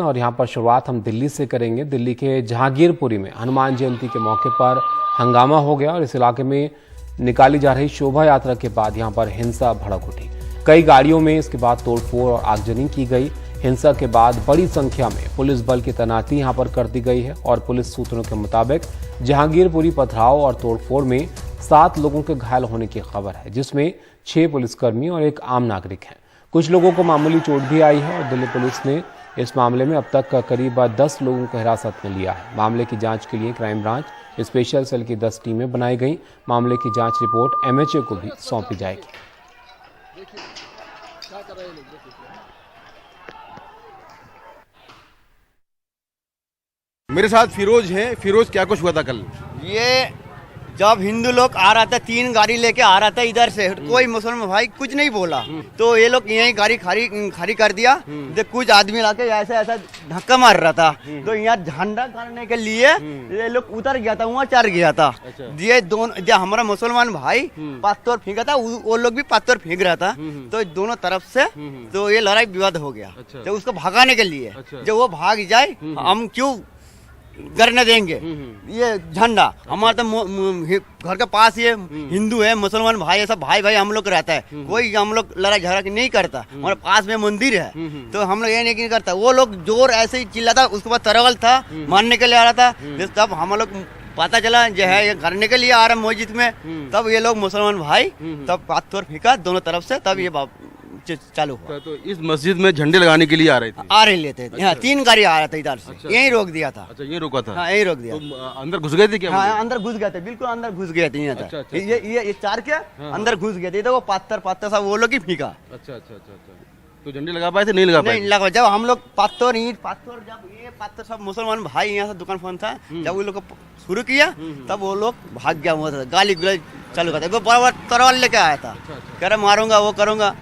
और यहाँ पर शुरुआत हम दिल्ली से करेंगे। दिल्ली के जहांगीरपुरी में हनुमान जयंती के मौके पर हंगामा हो गया और इस इलाके में निकाली जा रही शोभा यात्रा के बाद यहाँ पर हिंसा भड़क उठी। कई गाड़ियों में इसके बाद तोड़फोड़ और आगजनी की गई। हिंसा के बाद बड़ी संख्या में पुलिस बल की तैनाती यहाँ पर कर दी गई है और पुलिस सूत्रों के मुताबिक जहांगीरपुरी पथराव और तोड़फोड़ में 7 लोगों के घायल होने की खबर है, जिसमें 6 पुलिसकर्मी और 1 आम नागरिक हैं। कुछ लोगों को मामूली चोट भी आई है और दिल्ली पुलिस ने इस मामले में अब तक करीब 10 लोगों को हिरासत में लिया है। मामले की जांच के लिए क्राइम ब्रांच स्पेशल सेल की 10 टीमें बनाई गई। मामले की जांच रिपोर्ट MHA को भी सौंपी जाएगी। मेरे साथ फिरोज हैं। फिरोज, क्या कुछ हुआ था कल? ये जब हिंदू लोग आ रहा था, 3 गाड़ी लेके आ रहा था इधर से, कोई मुसलमान भाई कुछ नहीं बोला, तो ये लोग यही गाड़ी खाली कर दिया। तो कुछ आदमी लाके ऐसा ऐसा धक्का मार रहा था, तो यहाँ झंडा गाड़ने के लिए ये लोग उतर गया था, वहाँ चढ़ गया था। ये दोनों जो हमारा मुसलमान भाई पत्थर फेंका था, वो लोग भी पत्थर फेंक रहा था, तो दोनों तरफ से तो ये लड़ाई विवाद हो गया। तो उसको भगाने के लिए, जब वो भाग जाए हम क्यों करने देंगे। ये झंडा हमारा तो घर के पास ये हिंदू है, मुसलमान भाई है, सब भाई भाई हम लोग रहता है, कोई हम लोग लड़ाई झगड़ा नहीं करता। हमारे पास में मंदिर है, तो हम लोग ये नहीं करता। वो लोग जोर ऐसे ही चिल्लाता, उसके बाद तरवल था, मारने के लिए आ रहा था। तब हम लोग पता चला जो है ये करने के लिए आ रहा मस्जिद में, तब ये लोग मुसलमान भाई तब पत्थर फेंका दोनों तरफ से, तब ये चालू हुआ। तो इस मस्जिद में झंडे लगाने के लिए आ रहे थे? लेते थे। यहाँ 3 गाड़ी आ रहा था इधर से। यही रोक दिया था। अच्छा, ये रोका था? हाँ, यही रोक दिया। तो अंदर घुस गए थे क्या? हाँ, अंदर घुस गए थे, बिल्कुल अंदर घुस गए थे। यहाँ तक ये 4 के अंदर घुस गए थे, तो वो पत्थर सब वो लोग ही फेंका। अच्छा। तो झंडे लगा पाए थे? नहीं लगा पाए? नहीं लगा। जब हम लोग पत्थर जब ये पत्थर सब मुसलमान भाई यहाँ से दुकान फोन था, जब वो लोग शुरू किया तब वो लोग भाग गया। हुआ था गाली गुलाज चालू करता, बराबर तरवाल लेके आया था, कह रहा मारूंगा वो करूंगा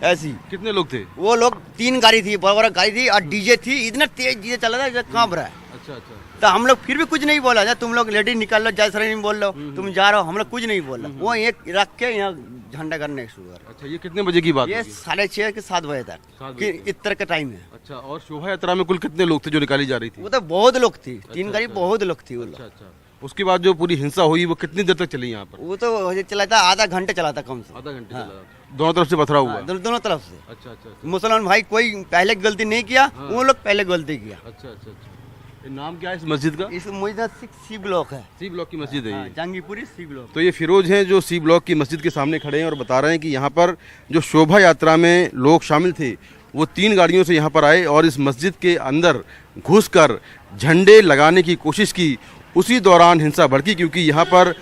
ऐसी। कितने लोग थे? वो लोग 3 गाड़ी थी, बड़ा गाड़ी थी और डीजे थी। इतना तेज डीजे चला था कांप रहा है। अच्छा। तो हम लोग फिर भी कुछ नहीं बोला, तुम लोग लेडीज निकाल लो, जैसा नहीं बोल लो, तुम जा रहे हो, हम लोग कुछ नहीं बोला। वो एक रख के यहाँ झंडा करने शुरू कर। अच्छा, ये कितने बजे की बात? ये 6:30 के 7 बजे तक इतर का टाइम है। अच्छा, और शोभा यात्रा में कुल कितने लोग थे जो निकाली जा रही थी? वो तो बहुत लोग थी, 3 गाड़ी बहुत लोग थी वो लोग। अच्छा। उसके बाद जो पूरी हिंसा हुई वो कितनी देर तक चली यहाँ पर? वो तो चला था आधा घंटे चला था, कम से आधा घंटे चला। दोनों तरफ से पथराव हुआ? दोनों तरफ से। अच्छा। मुसलमान भाई कोई पहले गलती नहीं किया, वो लोग पहले गलती किया। अच्छा। नाम क्या है इस मस्जिद का? इस मस्जिद C ब्लॉक है। C ब्लॉक की मस्जिद है ये? Jahangirpuri C block. तो ये फिरोज हैं जो C ब्लॉक की मस्जिद के सामने खड़े हैं और बता रहे हैं कि यहाँ पर जो शोभा यात्रा में लोग शामिल थे वो 3 गाड़ियों से यहाँ पर आए और इस मस्जिद के अंदर घुसकर झंडे लगाने की कोशिश की। उसी दौरान हिंसा भड़की, क्योंकि यहाँ पर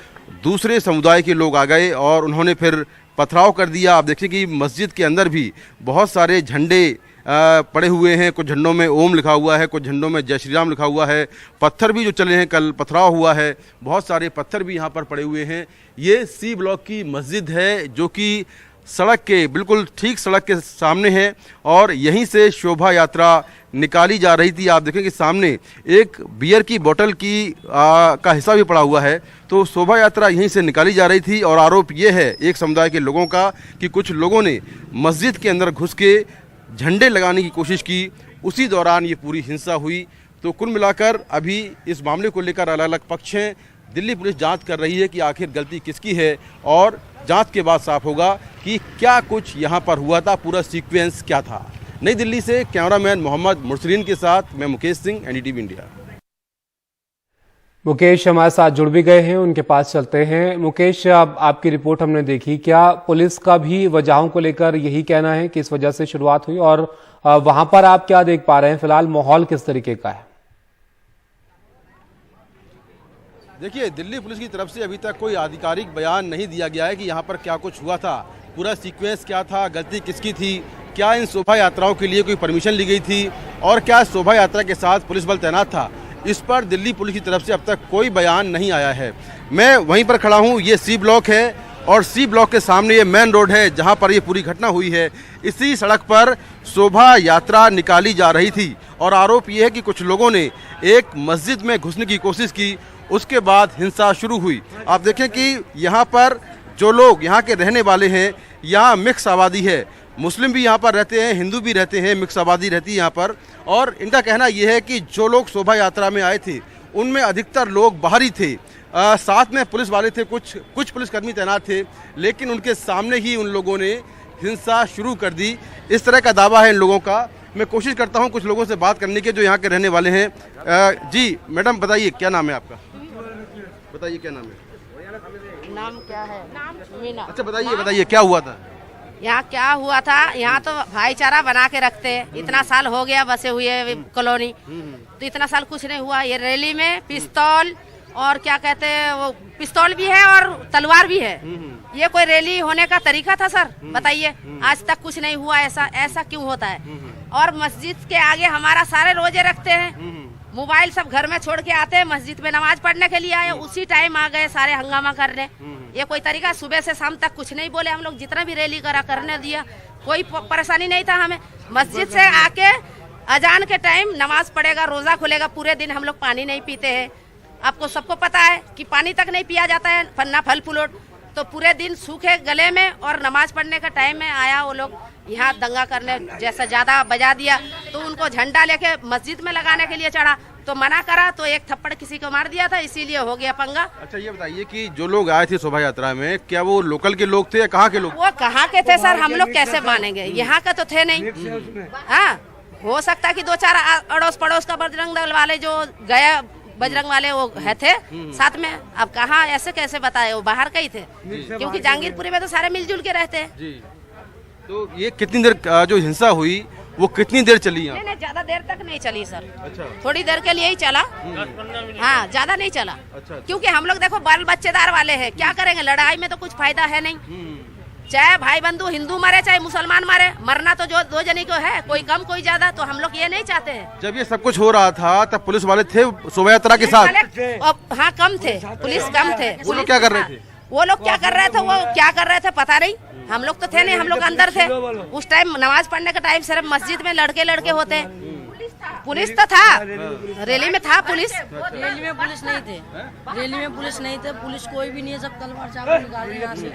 दूसरे समुदाय के लोग आ गए और उन्होंने फिर पथराव कर दिया। आप देखिए कि मस्जिद के अंदर भी बहुत सारे झंडे पड़े हुए हैं। कुछ झंडों में ओम लिखा हुआ है, कुछ झंडों में जय श्री राम लिखा हुआ है। पत्थर भी जो चले हैं, कल पथराव हुआ है, बहुत सारे पत्थर भी यहाँ पर पड़े हुए हैं। ये C ब्लॉक की मस्जिद है जो कि सड़क के बिल्कुल ठीक सड़क के सामने है और यहीं से शोभा यात्रा निकाली जा रही थी। आप देखें कि सामने एक बियर की बोतल की का हिस्सा भी पड़ा हुआ है। तो शोभा यात्रा यहीं से निकाली जा रही थी और आरोप ये है एक समुदाय के लोगों का कि कुछ लोगों ने मस्जिद के अंदर घुस के झंडे लगाने की कोशिश की। उसी दौरान ये पूरी हिंसा हुई। तो कुल मिलाकर अभी इस मामले को लेकर अलग अलग पक्ष हैं। दिल्ली पुलिस जांच कर रही है कि आखिर गलती किसकी है और जांच के बाद साफ होगा कि क्या कुछ यहाँ पर हुआ था, पूरा सीक्वेंस क्या था। नई दिल्ली से कैमरामैन मोहम्मद मुरसलीन के साथ मैं मुकेश सिंह, NDTV इंडिया। मुकेश हमारे साथ जुड़ भी गए हैं, उनके पास चलते हैं। मुकेश, अब आपकी रिपोर्ट हमने देखी, क्या पुलिस का भी वजहों को लेकर यही कहना है कि इस वजह से शुरुआत हुई, और वहां पर आप क्या देख पा रहे हैं फिलहाल, माहौल किस तरीके का है? देखिए, दिल्ली पुलिस की तरफ से अभी तक कोई आधिकारिक बयान नहीं दिया गया है कि यहाँ पर क्या कुछ हुआ था, पूरा सीक्वेंस क्या था, गलती किसकी थी, क्या इन शोभा यात्राओं के लिए कोई परमिशन ली गई थी और क्या शोभा यात्रा के साथ पुलिस बल तैनात था। इस पर दिल्ली पुलिस की तरफ से अब तक कोई बयान नहीं आया है। मैं वहीं पर खड़ा हूँ, ये C ब्लॉक है और C ब्लॉक के सामने ये मेन रोड है जहाँ पर ये पूरी घटना हुई है। इसी सड़क पर शोभा यात्रा निकाली जा रही थी और आरोप ये है कि कुछ लोगों ने एक मस्जिद में घुसने की कोशिश की, उसके बाद हिंसा शुरू हुई। आप देखें कि यहाँ पर जो लोग यहाँ के रहने वाले हैं, यहाँ मिक्स आबादी है, मुस्लिम भी यहाँ पर रहते हैं, हिंदू भी रहते हैं, मिक्स आबादी रहती है यहाँ पर। और इनका कहना यह है कि जो लोग शोभा यात्रा में आए थे उनमें अधिकतर लोग बाहरी थे, साथ में पुलिस वाले थे, कुछ पुलिसकर्मी तैनात थे, लेकिन उनके सामने ही उन लोगों ने हिंसा शुरू कर दी, इस तरह का दावा है इन लोगों का। मैं कोशिश करता हूं कुछ लोगों से बात करने के जो यहाँ के रहने वाले हैं। जी मैडम बताइए क्या नाम है आपका? बताइए क्या नाम है? नाम क्या है? मीना। अच्छा बताइए क्या हुआ था? यहाँ क्या हुआ था, यहाँ तो भाईचारा बना के रखते हैं, इतना साल हो गया बसे हुए कॉलोनी, तो इतना साल कुछ नहीं हुआ। ये रैली में पिस्तौल और क्या कहते हैं वो पिस्तौल भी है और तलवार भी है, ये कोई रैली होने का तरीका था सर? बताइए, आज तक कुछ नहीं हुआ। ऐसा क्यों होता है? और मस्जिद के आगे हमारा सारे रोजे रखते हैं, मोबाइल सब घर में छोड़ के आते हैं, मस्जिद में नमाज पढ़ने के लिए आए, उसी टाइम आ गए सारे हंगामा करने। ये कोई तरीका? सुबह से शाम तक कुछ नहीं बोले हम लोग, जितना भी रैली करा करने दिया, कोई परेशानी नहीं था हमें। मस्जिद से आके अजान के टाइम नमाज पढ़ेगा, रोजा खुलेगा, पूरे दिन हम लोग पानी नहीं पीते हैं। आपको सबको पता है कि पानी तक नहीं पिया जाता है, फन्ना फल फुलोट, तो पूरे दिन सूखे गले में और नमाज पढ़ने का टाइम में आया वो लोग यहाँ दंगा करने, जैसा ज्यादा बजा दिया तो उनको झंडा लेके मस्जिद में लगाने के लिए चढ़ा, तो मना करा तो एक थप्पड़ किसी को मार दिया था, इसीलिए हो गया पंगा। अच्छा ये बताइए कि जो लोग आए थे शोभा यात्रा में, क्या वो लोकल के लोग थे या कहाँ के लोग? वो कहाँ के थे सर, हम लोग कैसे मानेंगे, यहाँ के तो थे नहीं। हाँ, हो सकता है कि 2-4 अड़ोस पड़ोस का बजरंग दल वाले जो गए, बजरंग वाले वो है थे साथ में। अब कहाँ ऐसे कैसे बताए, वो बाहर के ही थे, क्योंकि जहांगीरपुरी में तो सारे मिलजुल के रहते हैं। तो ये कितनी देर जो हिंसा हुई वो कितनी देर चली? नहीं, ज्यादा देर तक नहीं चली सर। अच्छा। थोड़ी देर के लिए ही चला, हाँ, ज्यादा नहीं चला। अच्छा। क्योंकि हम लोग देखो बाल बच्चेदार वाले हैं, क्या करेंगे, लड़ाई में तो कुछ फायदा है नहीं। चाहे भाई बंधु हिंदू मारे चाहे मुसलमान मारे, मरना तो जो दो जने को है, कोई कम कोई ज्यादा, तो हम लोग ये नहीं चाहते हैं। जब ये सब कुछ हो रहा था तब पुलिस वाले थे शोभा यात्रा के साथ? हाँ, कम थे, पुलिस कम थे। वो लोग क्या कर रहे थे? वो लोग क्या कर रहे थे पता नहीं, हम लोग तो थे नहीं, हम लोग अंदर थे उस टाइम। नमाज पढ़ने का टाइम सिर्फ मस्जिद में लड़के होते हैं। पुलिस तो था, रैली में था पुलिस। रैली में पुलिस नहीं थे, रैली में पुलिस नहीं थे, पुलिस कोई भी नहीं है, सब तलवार चाकू निकाल रहे यहाँ से।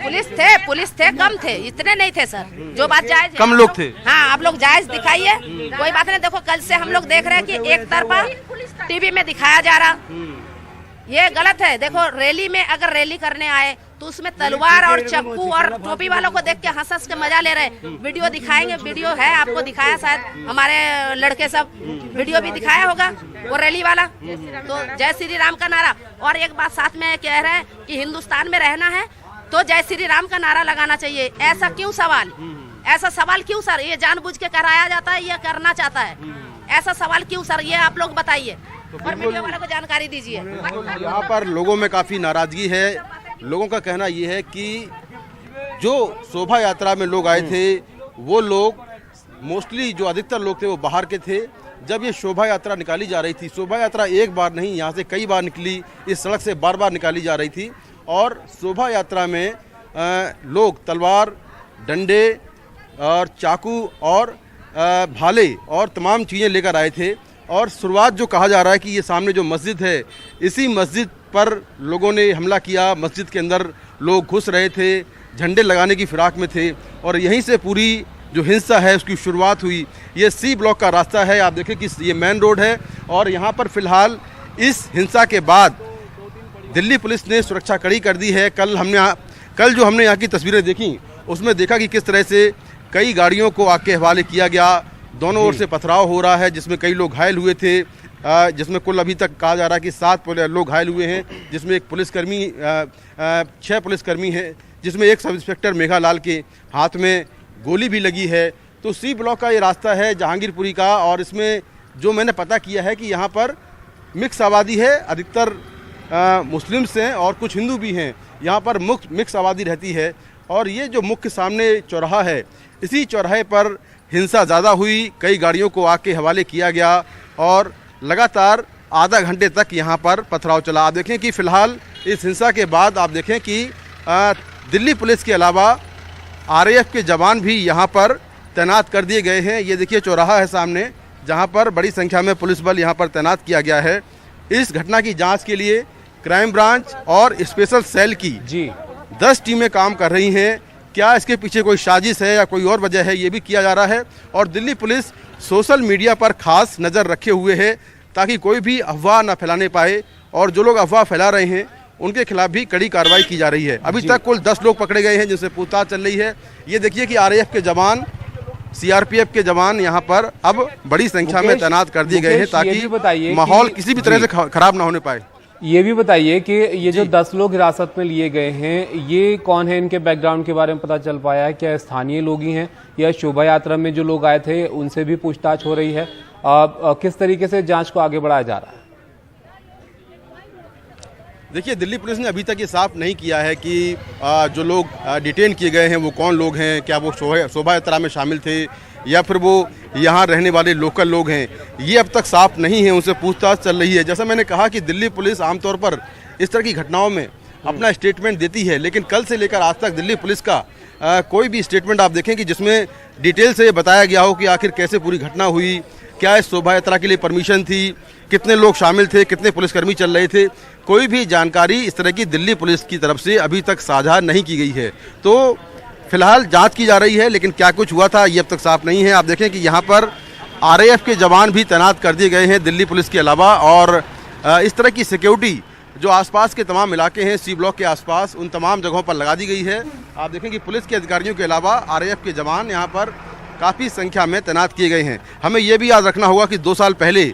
पुलिस थे, कम थे, इतने नहीं थे सर, जो बात जायज है। कम लोग थे? हाँ, आप लोग जायज दिखाइए, कोई बात नहीं। देखो कल से हम लोग देख रहे हैं कि एक तरफा टीवी में दिखाया जा रहा, ये गलत है। देखो रैली में अगर रैली करने आए तो उसमें तलवार और चाकू और टोपी वालों को देख के हंस के मजा ले रहे। वीडियो दिखाएंगे, वीडियो है, आपको दिखाया शायद हमारे लड़के सब, वीडियो भी दिखाया होगा वो रैली वाला। तो जय श्री राम का नारा, और एक बात साथ में कह रहे हैं कि हिंदुस्तान में रहना है तो जय श्री राम का नारा लगाना चाहिए। ऐसा क्यों सवाल, ऐसा सवाल क्यों सर? ये जानबूझ के कराया जाता है, ये करना चाहता है, ऐसा सवाल क्यों सर, ये आप लोग बताइए और मीडिया वालों को जानकारी दीजिए। यहाँ पर लोगों में काफी नाराजगी है। लोगों का कहना ये है कि जो शोभा यात्रा में लोग आए थे वो लोग मोस्टली, जो अधिकतर लोग थे वो बाहर के थे। जब ये शोभा यात्रा निकाली जा रही थी, शोभा यात्रा एक बार नहीं, यहाँ से कई बार निकली, इस सड़क से बार बार निकाली जा रही थी, और शोभा यात्रा में लोग तलवार, डंडे और चाकू और भाले और तमाम चीज़ें लेकर आए थे। और शुरुआत जो कहा जा रहा है कि ये सामने जो मस्जिद है, इसी मस्जिद पर लोगों ने हमला किया। मस्जिद के अंदर लोग घुस रहे थे, झंडे लगाने की फिराक में थे, और यहीं से पूरी जो हिंसा है उसकी शुरुआत हुई। ये सी ब्लॉक का रास्ता है, आप देखें कि ये मेन रोड है, और यहाँ पर फिलहाल इस हिंसा के बाद दिल्ली पुलिस ने सुरक्षा कड़ी कर दी है। कल जो हमने यहाँ की तस्वीरें देखी उसमें देखा कि किस तरह से कई गाड़ियों को आग के हवाले किया गया, दोनों ओर से पथराव हो रहा है, जिसमें कई लोग घायल हुए थे, जिसमें कुल अभी तक कहा जा रहा है कि 7 लोग घायल हुए हैं, जिसमें एक पुलिसकर्मी 6 पुलिसकर्मी हैं, जिसमें एक सब इंस्पेक्टर मेघालाल के हाथ में गोली भी लगी है। तो सी ब्लॉक का ये रास्ता है जहांगीरपुरी का, और इसमें जो मैंने पता किया है कि यहाँ पर मिक्स आबादी है, अधिकतर मुस्लिम्स हैं और कुछ हिंदू भी हैं। यहाँ पर मिक्स आबादी रहती है, और ये जो मुख्य सामने चौराहा है, इसी चौराहे पर हिंसा ज़्यादा हुई, कई गाड़ियों को आग के हवाले किया गया, और लगातार आधा घंटे तक यहाँ पर पथराव चला। आप देखें कि फ़िलहाल इस हिंसा के बाद आप देखें कि दिल्ली पुलिस के अलावा RAF के जवान भी यहाँ पर तैनात कर दिए गए हैं। ये देखिए चौराहा है सामने, जहाँ पर बड़ी संख्या में पुलिस बल यहाँ पर तैनात किया गया है। इस घटना की जाँच के लिए क्राइम ब्रांच और स्पेशल सेल की 10 टीमें काम कर रही हैं क्या इसके पीछे कोई साजिश है या कोई और वजह है, ये भी किया जा रहा है। और दिल्ली पुलिस सोशल मीडिया पर खास नज़र रखे हुए है ताकि कोई भी अफवाह न फैलाने पाए, और जो लोग अफवाह फैला रहे हैं उनके खिलाफ भी कड़ी कार्रवाई की जा रही है। अभी तक कुल 10 लोग पकड़े गए हैं जिनसे पूछताछ चल रही है। ये देखिए कि आरएएफ के जवान, सीआरपीएफ के जवान यहाँ पर अब बड़ी संख्या में तैनात कर दिए गए हैं ताकि माहौल किसी भी तरह से खराब ना होने पाए। ये भी बताइए कि ये जो 10 लोग हिरासत में लिए गए हैं, ये कौन है, इनके बैकग्राउंड के बारे में पता चल पाया है? क्या स्थानीय लोग ही हैं या शोभा यात्रा में जो लोग आए थे उनसे भी पूछताछ हो रही है? किस तरीके से जांच को आगे बढ़ाया जा रहा है? देखिए, दिल्ली पुलिस ने अभी तक ये साफ नहीं किया है कि जो लोग डिटेन किए गए हैं वो कौन लोग हैं, क्या वो शोभा यात्रा में शामिल थे या फिर वो यहाँ रहने वाले लोकल लोग हैं। ये अब तक साफ नहीं है, उनसे पूछताछ चल रही है। जैसा मैंने कहा कि दिल्ली पुलिस आमतौर पर इस तरह की घटनाओं में अपना स्टेटमेंट देती है, लेकिन कल से लेकर आज तक दिल्ली पुलिस का कोई भी स्टेटमेंट आप देखें कि जिसमें डिटेल से बताया गया हो कि आखिर कैसे पूरी घटना हुई, क्या इस शोभा यात्रा के लिए परमिशन थी, कितने लोग शामिल थे, कितने पुलिसकर्मी चल रहे थे, कोई भी जानकारी इस तरह की दिल्ली पुलिस की तरफ से अभी तक साझा नहीं की गई है। तो फिलहाल जांच की जा रही है, लेकिन क्या कुछ हुआ था ये अब तक साफ नहीं है। आप देखें कि यहाँ पर आरएएफ के जवान भी तैनात कर दिए गए हैं दिल्ली पुलिस के अलावा, और इस तरह की सिक्योरिटी जो आसपास के तमाम इलाके हैं, सी ब्लॉक के आसपास, उन तमाम जगहों पर लगा दी गई है। आप देखें कि पुलिस के अधिकारियों के अलावा आरएएफ के जवान यहाँ पर काफ़ी संख्या में तैनात किए गए हैं। हमें ये भी याद रखना होगा कि 2 साल पहले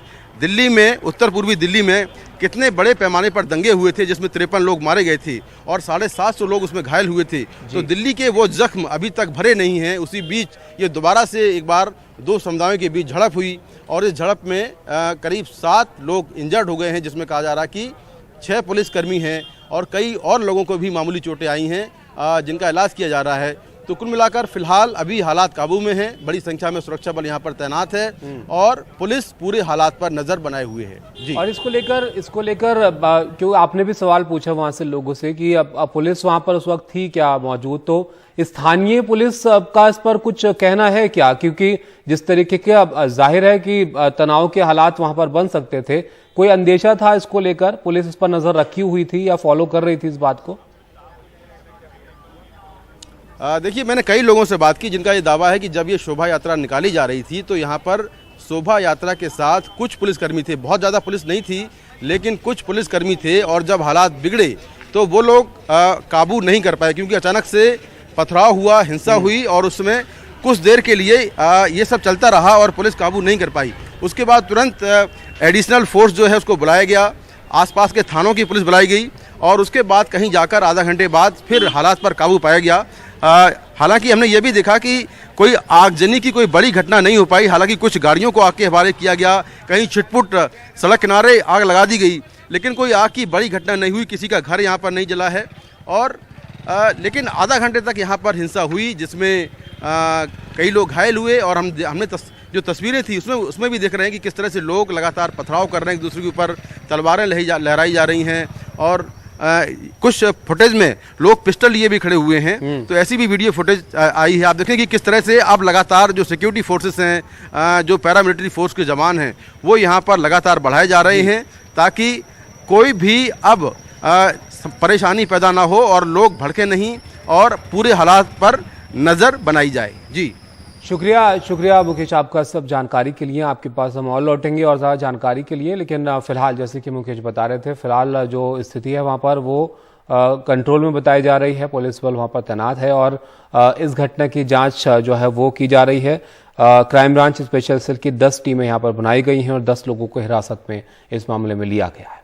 दिल्ली में, उत्तर पूर्वी दिल्ली में कितने बड़े पैमाने पर दंगे हुए थे जिसमें 53 लोग मारे गए थे और 750 लोग उसमें घायल हुए थे। तो दिल्ली के वो जख्म अभी तक भरे नहीं हैं। उसी बीच ये दोबारा से एक बार 2 समुदायों के बीच झड़प हुई और इस झड़प में करीब 7 लोग इंजर्ड हो गए हैं, जिसमें कहा जा रहा है कि 6 पुलिसकर्मी हैं और कई और लोगों को भी मामूली चोटें आई हैं जिनका इलाज किया जा रहा है। तो कुल मिलाकर फिलहाल अभी हालात काबू में हैं, बड़ी संख्या में सुरक्षा बल यहाँ पर तैनात है और पुलिस पूरे हालात पर नजर बनाए हुए है जी। और इसको लेकर क्यों आपने भी सवाल पूछा वहां से लोगों से कि अब पुलिस वहां पर उस वक्त थी क्या मौजूद, तो स्थानीय पुलिस का इस पर कुछ कहना है क्या? क्योंकि जिस तरीके के अब जाहिर है कि तनाव के हालात वहां पर बन सकते थे, कोई अंदेशा था इसको लेकर? पुलिस इस पर नजर रखी हुई थी या फॉलो कर रही थी इस बात को? देखिए, मैंने कई लोगों से बात की जिनका ये दावा है कि जब ये शोभा यात्रा निकाली जा रही थी तो यहाँ पर शोभा यात्रा के साथ कुछ पुलिसकर्मी थे। बहुत ज़्यादा पुलिस नहीं थी, लेकिन कुछ पुलिसकर्मी थे और जब हालात बिगड़े तो वो लोग काबू नहीं कर पाए, क्योंकि अचानक से पथराव हुआ, हिंसा हुई और उसमें कुछ देर के लिए ये सब चलता रहा और पुलिस काबू नहीं कर पाई। उसके बाद तुरंत एडिशनल फोर्स जो है उसको बुलाया गया, आसपास के थानों की पुलिस बुलाई गई और उसके बाद कहीं जाकर आधा घंटे बाद फिर हालात पर काबू पाया गया। हालांकि हमने ये भी देखा कि कोई आगजनी की कोई बड़ी घटना नहीं हो पाई। हालांकि कुछ गाड़ियों को आग के हवाले किया गया, कहीं छिटपुट सड़क किनारे आग लगा दी गई, लेकिन कोई आग की बड़ी घटना नहीं हुई, किसी का घर यहाँ पर नहीं जला है। और लेकिन आधा घंटे तक यहाँ पर हिंसा हुई जिसमें कई लोग घायल हुए और हमने जो तस्वीरें थी उसमें भी देख रहे हैं कि किस तरह से लोग लगातार पथराव कर रहे हैं, एक दूसरे के ऊपर तलवारें लहराई जा रही हैं और कुछ फुटेज में लोग पिस्टल लिए भी खड़े हुए हैं। तो ऐसी भी वीडियो फुटेज आई है। आप देखें कि किस तरह से अब लगातार जो सिक्योरिटी फोर्सेस हैं, जो पैरामिलिट्री फोर्स के जवान हैं, वो यहाँ पर लगातार बढ़ाए जा रहे हैं ताकि कोई भी अब परेशानी पैदा ना हो और लोग भड़के नहीं और पूरे हालात पर नज़र बनाई जाए जी। शुक्रिया मुकेश आपका सब जानकारी के लिए। आपके पास हम और लौटेंगे और ज़्यादा जानकारी के लिए, लेकिन फिलहाल जैसे कि मुकेश बता रहे थे, फिलहाल जो स्थिति है वहाँ पर वो कंट्रोल में बताई जा रही है। पुलिस बल वहाँ पर तैनात है और इस घटना की जांच जो है वो की जा रही है। क्राइम ब्रांच स्पेशल सेल की 10 टीमें यहाँ पर बनाई गई हैं और 10 लोगों को हिरासत में इस मामले में लिया गया है।